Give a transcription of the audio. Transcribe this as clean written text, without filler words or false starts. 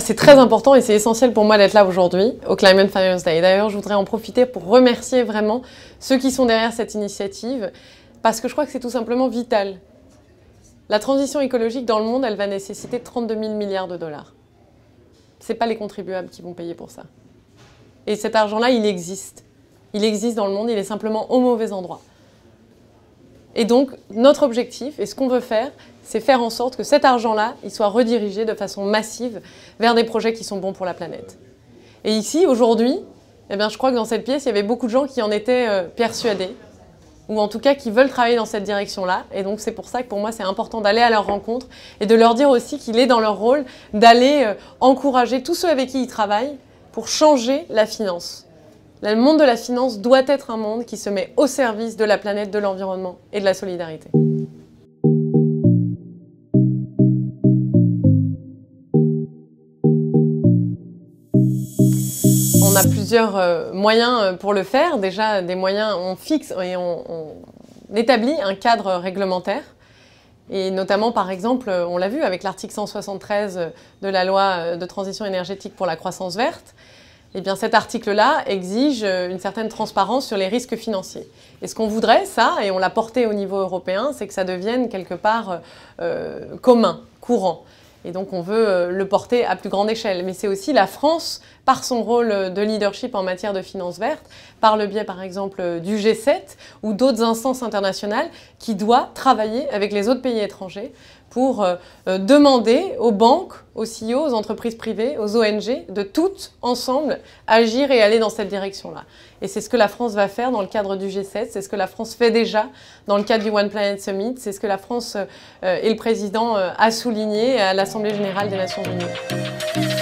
c'est très important et c'est essentiel pour moi d'être là aujourd'hui au Climate Finance Day. D'ailleurs, je voudrais en profiter pour remercier vraiment ceux qui sont derrière cette initiative parce que je crois que c'est tout simplement vital. La transition écologique dans le monde, elle va nécessiter 32 000 milliards de dollars. Ce n'est pas les contribuables qui vont payer pour ça. Et cet argent-là, il existe. Il existe dans le monde, il est simplement au mauvais endroit. Et donc, notre objectif, et ce qu'on veut faire, c'est faire en sorte que cet argent-là, il soit redirigé de façon massive vers des projets qui sont bons pour la planète. Et ici, aujourd'hui, eh bien, je crois que dans cette pièce, il y avait beaucoup de gens qui en étaient persuadés, ou en tout cas qui veulent travailler dans cette direction-là. Et donc, c'est pour ça que pour moi, c'est important d'aller à leur rencontre et de leur dire aussi qu'il est dans leur rôle d'aller encourager tous ceux avec qui ils travaillent pour changer la finance. Le monde de la finance doit être un monde qui se met au service de la planète, de l'environnement et de la solidarité. On a plusieurs moyens pour le faire. Déjà, des moyens, on fixe et on établit un cadre réglementaire. Et notamment, par exemple, on l'a vu avec l'article 173 de la loi de transition énergétique pour la croissance verte. Eh bien, cet article-là exige une certaine transparence sur les risques financiers. Et ce qu'on voudrait, ça, et on l'a porté au niveau européen, c'est que ça devienne quelque part commun, courant. Et donc on veut le porter à plus grande échelle. Mais c'est aussi la France, par son rôle de leadership en matière de finances vertes, par le biais par exemple du G7 ou d'autres instances internationales, qui doit travailler avec les autres pays étrangers pour demander aux banques, aux CEO, aux entreprises privées, aux ONG, de toutes, ensemble, agir et aller dans cette direction-là. Et c'est ce que la France va faire dans le cadre du G7, c'est ce que la France fait déjà dans le cadre du One Planet Summit, c'est ce que la France et le président a souligné à l'Assemblée générale des Nations Unies.